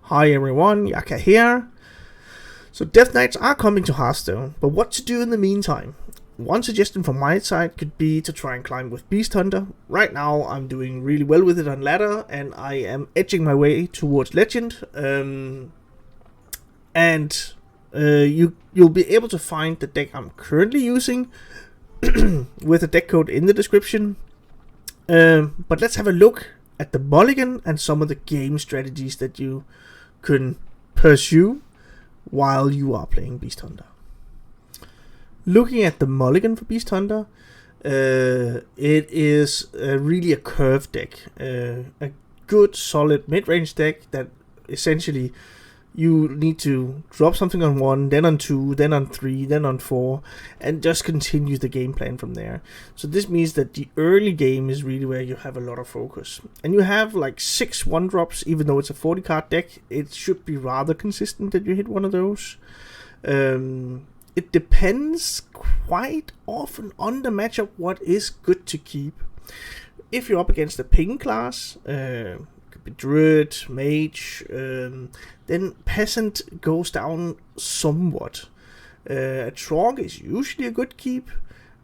Hi everyone, Yacca here. So Death Knights are coming to Hearthstone, but what to do in the meantime? One suggestion from my side could be to try and climb with Beast Hunter. Right now I'm doing really well with it on ladder, and I am edging my way towards Legend. You'll be able to find the deck I'm currently using with a deck code in the description. But let's have a look at the mulligan and some of the game strategies that you can pursue while you are playing Beast Hunter. Looking at the mulligan for Beast Hunter, it is really a curved deck. A good solid mid-range deck that essentially you need to drop something on 1, then on 2, then on 3, then on 4, and just continue the game plan from there. So this means that the early game is really where you have a lot of focus. And you have like 6 1-drops, even though it's a 40 card deck, it should be rather consistent that you hit one of those. It depends quite often on the matchup what is good to keep. If you're up against a ping class, Druid, Mage, then Peasant goes down somewhat. A Trog is usually a good keep,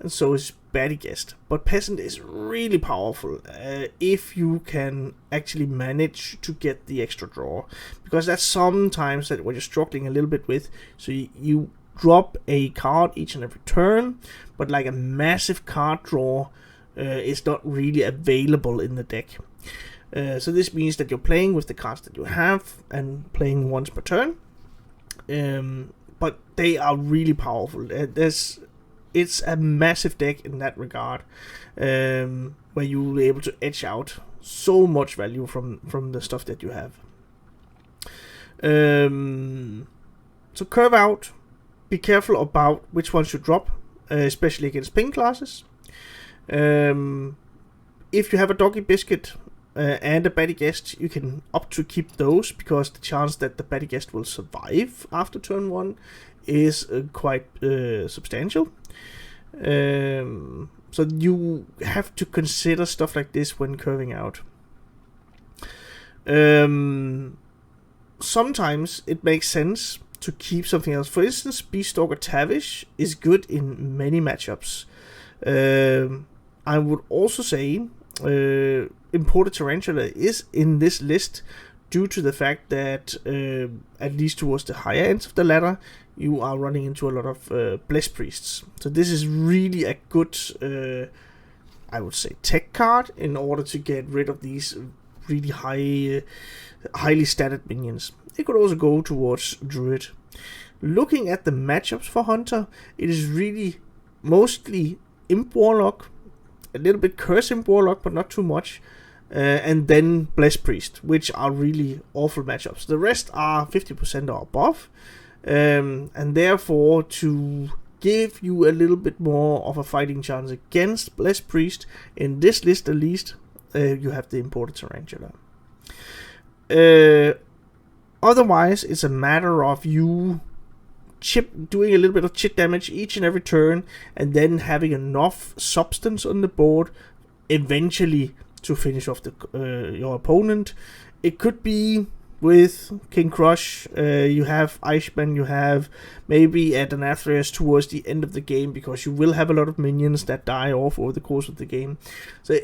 and so is DEATHKNIGHT. But Peasant is really powerful if you can actually manage to get the extra draw, because that's sometimes that what you're struggling a little bit with. So you drop a card each and every turn, but like a massive card draw is not really available in the deck. So this means that you're playing with the cards that you have and playing once per turn. But they are really powerful. It's a massive deck in that regard, where you will be able to edge out so much value from the stuff that you have. So curve out. Be careful about which ones you drop, especially against ping classes. If you have a Doggy Biscuit and a DEATHKNIGHT, you can opt to keep those, because the chance that the DEATHKNIGHT will survive after turn 1 is quite substantial. So you have to consider stuff like this when curving out. Sometimes it makes sense to keep something else. For instance, Beaststalker Tavish is good in many matchups. I would also say Imported Tarantula is in this list due to the fact that at least towards the higher ends of the ladder, you are running into a lot of Bless Priests. So this is really a good, I would say, tech card in order to get rid of these really highly statted minions. It could also go towards Druid. Looking at the matchups for Hunter, it is really mostly Imp Warlock, a little bit Curse Imp Warlock, but not too much, and then Bless Priest, which are really awful matchups. The rest are 50% or above, and therefore to give you a little bit more of a fighting chance against Bless Priest, in this list at least, you have the Imported Tarantula. Otherwise, it's a matter of you doing a little bit of chip damage each and every turn, and then having enough substance on the board eventually to finish off your opponent. It could be with King Crush, you have Eichmann, you have maybe at an Athreus towards the end of the game, because you will have a lot of minions that die off over the course of the game. So,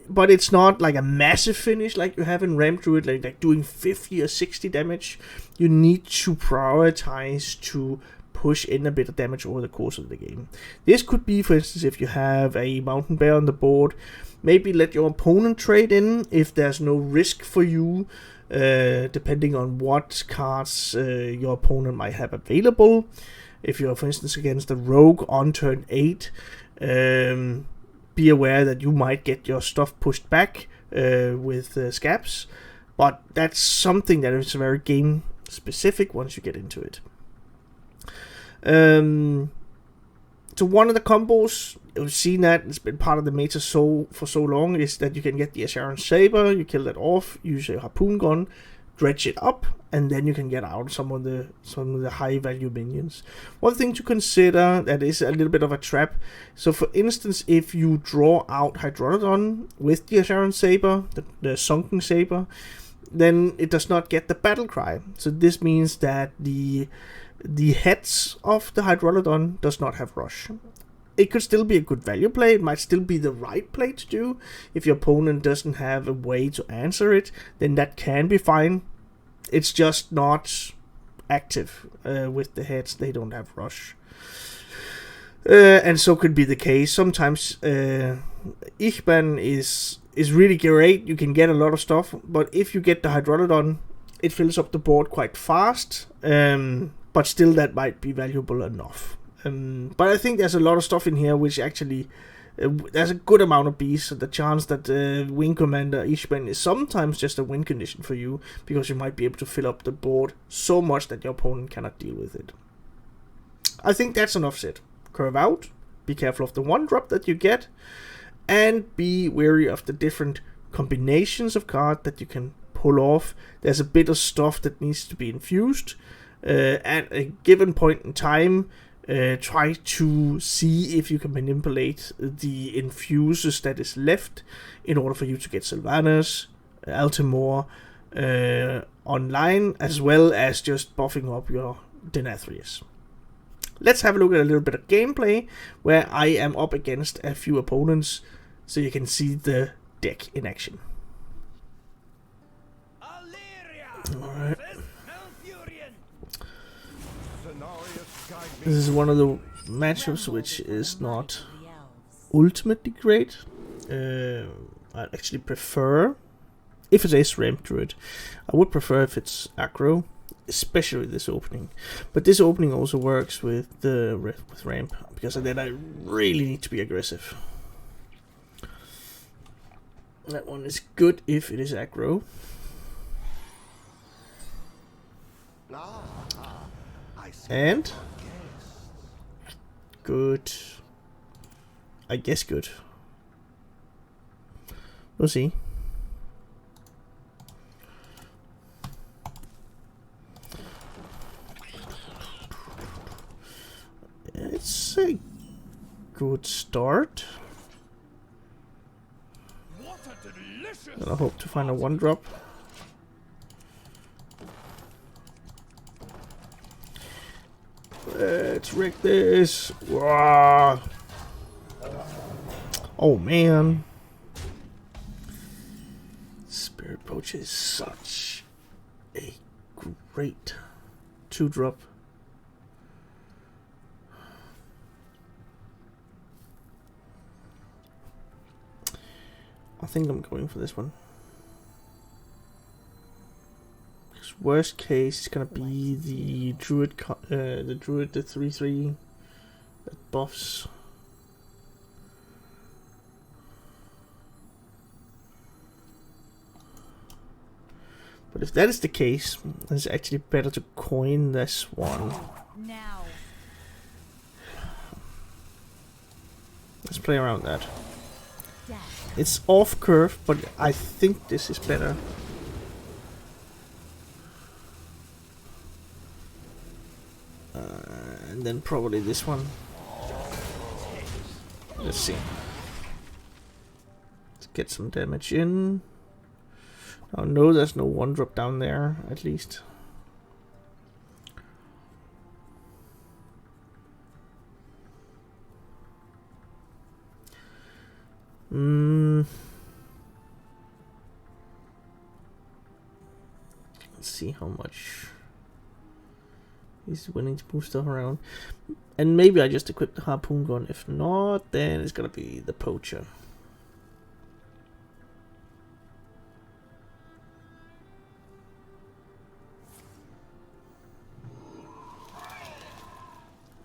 but it's not like a massive finish like you have in Ram Druid, like doing 50 or 60 damage. You need to prioritize to push in a bit of damage over the course of the game. This could be, for instance, if you have a Mountain Bear on the board, maybe let your opponent trade in if there's no risk for you, depending on what cards your opponent might have available. If you're, for instance, against a rogue on turn 8, be aware that you might get your stuff pushed back with scabs, but that's something that is very game specific once you get into it. So one of the combos, you've seen that it's been part of the meta for so long, is that you can get the Asheron Saber, you kill that off, use a harpoon gun, dredge it up, and then you can get out some of the high value minions. One thing to consider that is a little bit of a trap. So for instance, if you draw out Hydrodon with the Asheron Saber, the Sunken Saber, then it does not get the battle cry. So this means that the heads of the Hydrolodon does not have rush. It could still be a good value play. It might still be the right play to do. If your opponent doesn't have a way to answer it, then that can be fine. It's just not active with the heads. They don't have rush. And so could be the case. Sometimes Ichban is really great. You can get a lot of stuff. But if you get the Hydrolodon, it fills up the board quite fast. But still that might be valuable enough. But I think there's a lot of stuff in here which actually there's a good amount of beasts. So the chance that Wing Commander Ishban is sometimes just a win condition for you, because you might be able to fill up the board so much that your opponent cannot deal with it. I think that's enough said. Curve out, be careful of the 1-drop that you get, and be wary of the different combinations of cards that you can pull off. There's a bit of stuff that needs to be infused at a given point in time. Try to see if you can manipulate the infuses that is left in order for you to get Sylvanas, Altimore online, as well as just buffing up your Denathrius. Let's have a look at a little bit of gameplay where I am up against a few opponents so you can see the deck in action. Alright. This is one of the matchups which is not ultimately great. I actually prefer, if it is Ramp Druid, I would prefer if it's aggro, especially this opening. But this opening also works with Ramp, because then I really need to be aggressive. That one is good if it is aggro. And good. I guess good. We'll see. It's a good start. And I hope to find a 1-drop. Let's wreck this. Wow. Oh man. Spirit Poach is such a great 2-drop. I think I'm going for this one. Worst case is gonna be the Druid, the 3/3 that buffs. But if that is the case, it's actually better to coin this one. Now. Let's play around that. It's off curve, but I think this is better. And then probably this one. Let's see. Let's get some damage in. Oh no, there's no 1-drop down there, at least. Let's see how much he's willing to move stuff around. And maybe I just equip the harpoon gun. If not, then it's gonna be the poacher.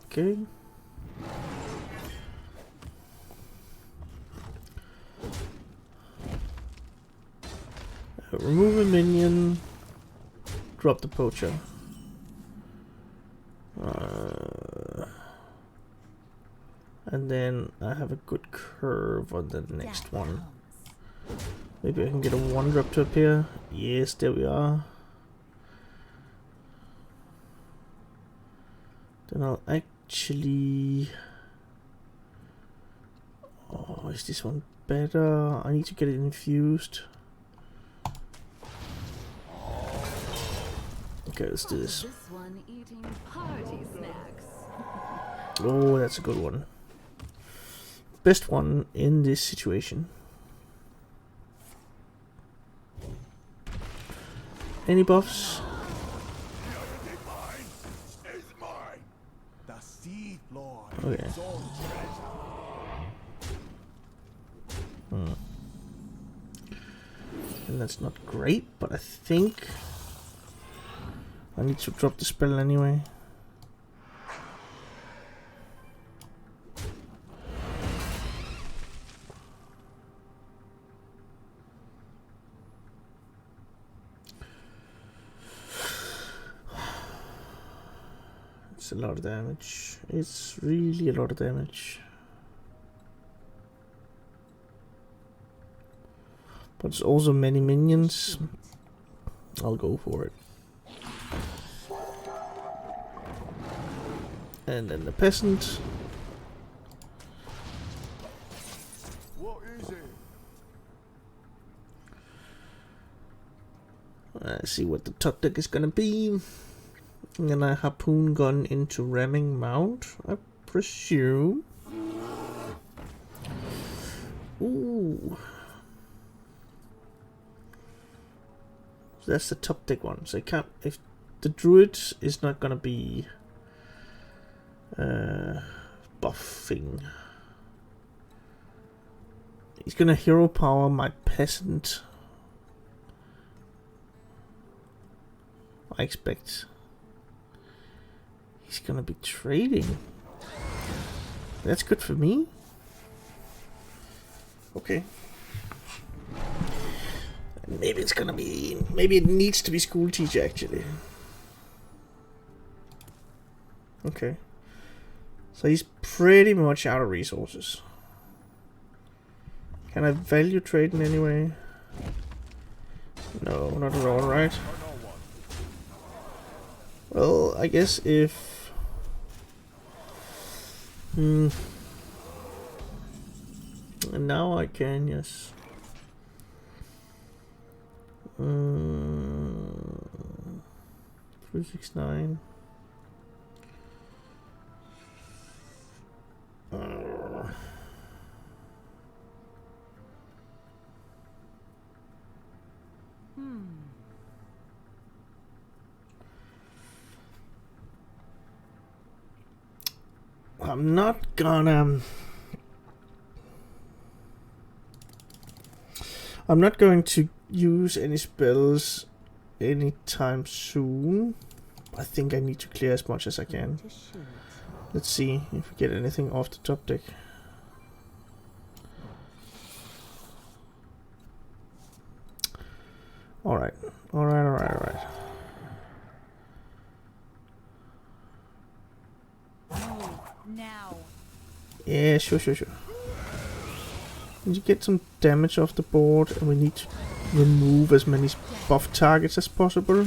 Okay. Remove a minion. Drop the poacher. And then I have a good curve on the next one. Maybe I can get a 1-drop to appear. Yes, there we are. Then I'll actually... Oh, is this one better? I need to get it infused. Okay, let's do this. This one eating party snacks. Oh, that's a good one. Best one in this situation. Any buffs? Okay. And that's not great, but I think I need to drop the spell anyway. It's a lot of damage. It's really a lot of damage. But it's also many minions. I'll go for it. And then the peasant. What is it? Let's see what the top deck is gonna be. I'm gonna harpoon gun into ramming mount, I presume. Ooh. So that's the top deck one. So I can't, if the druid is not gonna be buffing. He's gonna hero power my peasant. I expect. He's gonna be trading. That's good for me. Okay. Maybe it's gonna be. Maybe it needs to be school teacher actually. Okay. So he's pretty much out of resources. Can I value trade in any way? No, not at all, right? Well, I guess if... And now I can, yes. 369. I'm not gonna... I'm not going to use any spells anytime soon. I think I need to clear as much as I can. Let's see if we get anything off the top deck. Alright, alright. Now. Yeah, sure. Need to get some damage off the board, and we need to remove as many buff targets as possible.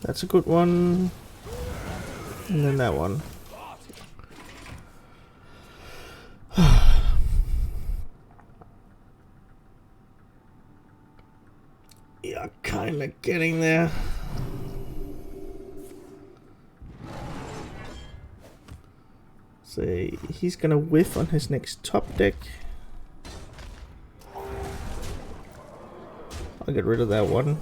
That's a good one. And then that one. Yeah, kinda getting there. So he's gonna whiff on his next top deck. I'll get rid of that one.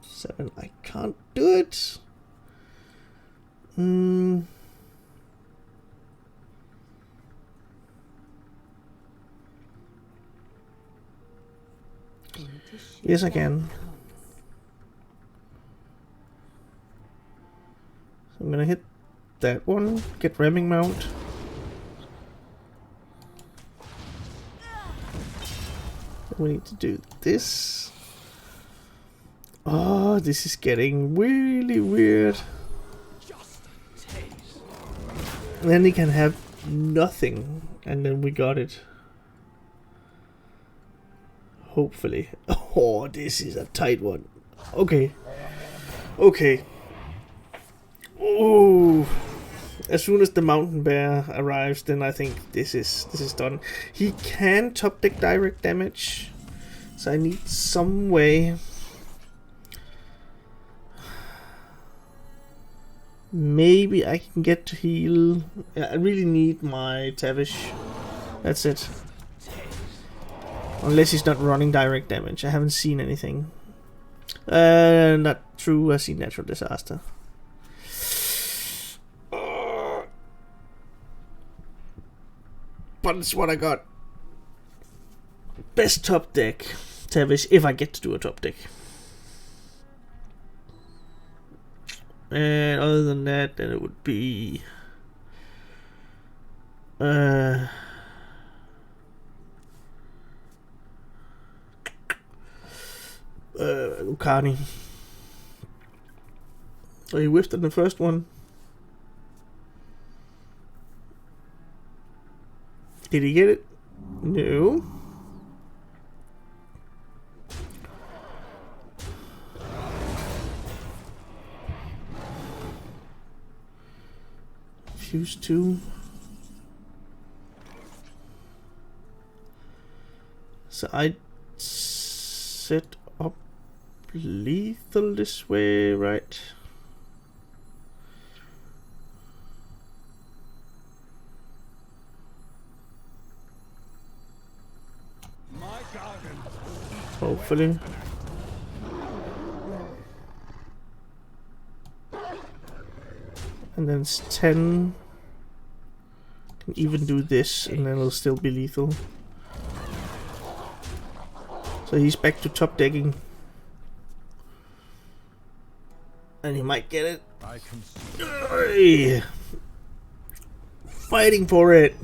7, I can't do it. Yes, I can. So I'm gonna hit that one, get ramming mount. We need to do this. Oh, this is getting really weird. And then he can have nothing, and then we got it. Hopefully. Oh, this is a tight one. Okay. Okay. Oh, As soon as the mountain bear arrives, then I think this is done. He can top deck direct damage, so I need some way. Maybe I can get to heal. Yeah, I really need my Tavish. That's it. Unless he's not running direct damage. I haven't seen anything. Not true. I see natural disaster. But it's what I got. Best top deck Tavish, if I get to do a top deck. And other than that, then it would be Ukani. So he whiffed on the first one. Did he get it? No. Fuse 2. So I set up lethal this way, right? Hopefully. And then it's 10. Can even do this and then it'll still be lethal. So he's back to top decking. And he might get it. Hey. Fighting for it.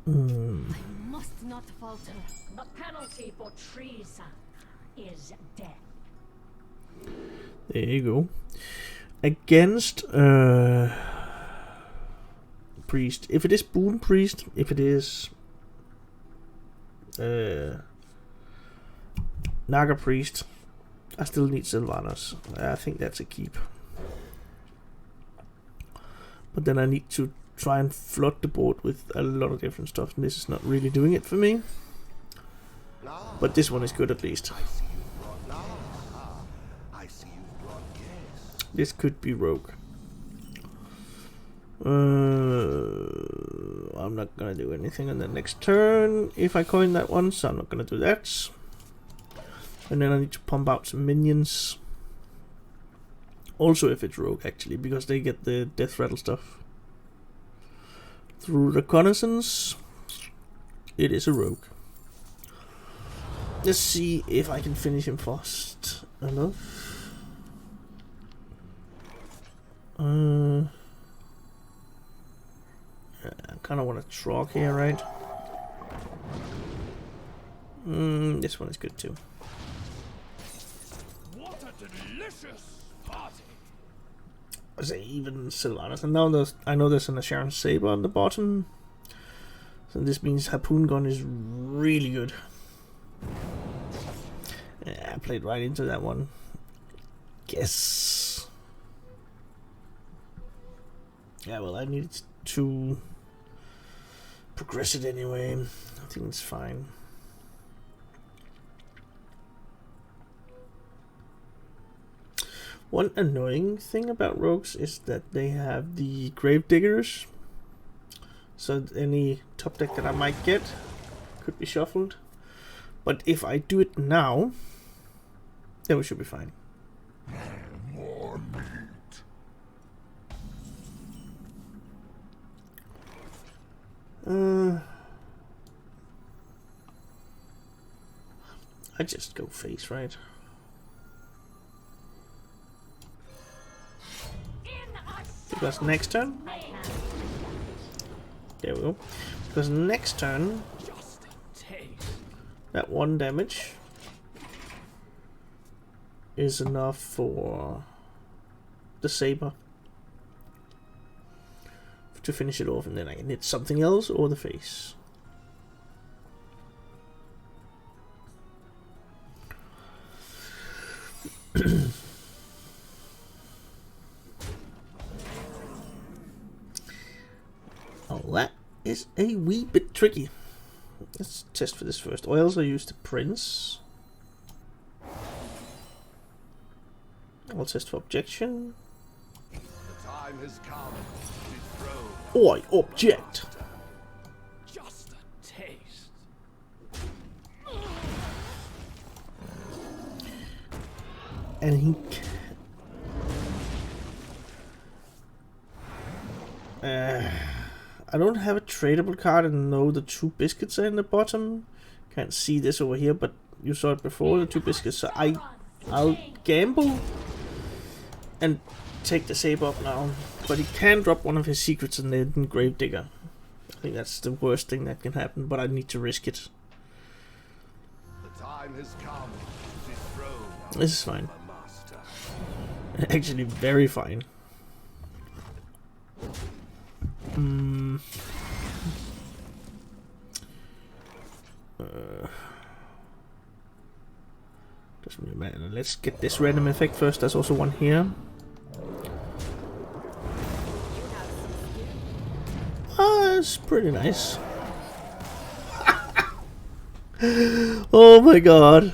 I must not falter. The penalty for treason is death. There you go. Against priest. If it is boon priest, if it is naga priest, I still need Sylvanas. I think that's a keep. But then I need to try and flood the board with a lot of different stuff, and this is not really doing it for me. But this one is good at least. This could be rogue. I'm not gonna do anything on the next turn if I coin that one, so I'm not gonna do that. And then I need to pump out some minions. Also if it's rogue actually, because they get the death rattle stuff. Through reconnaissance, it is a rogue. Let's see if I can finish him fast enough. I kind of want to trog here, right? This one is good too. What a delicious party! I say even Sylvanas, and now I know there's an Asharon Saber on the bottom, so this means Harpoon Gun is really good. Yeah, I played right into that one. Guess. Yeah, well, I needed to progress it anyway. I think it's fine. One annoying thing about rogues is that they have the grave diggers, so any top deck that I might get could be shuffled. But if I do it now, then we should be fine. More meat. I just go face, right? Because next turn, there we go. Because next turn, that 1 damage is enough for the saber to finish it off, and then I can hit something else or the face. Oh, that is a wee bit tricky. Let's test for this first. Oils, I use the Prince. I'll test for objection. The time has come to dethrone Oi, object! just a taste. And he... I don't have a tradable card and know the 2 biscuits are in the bottom. Can't see this over here, but you saw it before, the 2 biscuits. So I'll gamble and take the save up now. But he can drop one of his secrets and then Gravedigger. I think that's the worst thing that can happen, but I need to risk it. The time has come to dethrone This is fine. our master. Actually, very fine. Doesn't really matter. Let's get this random effect first. There's also one here. Oh, that's pretty nice. Oh my god.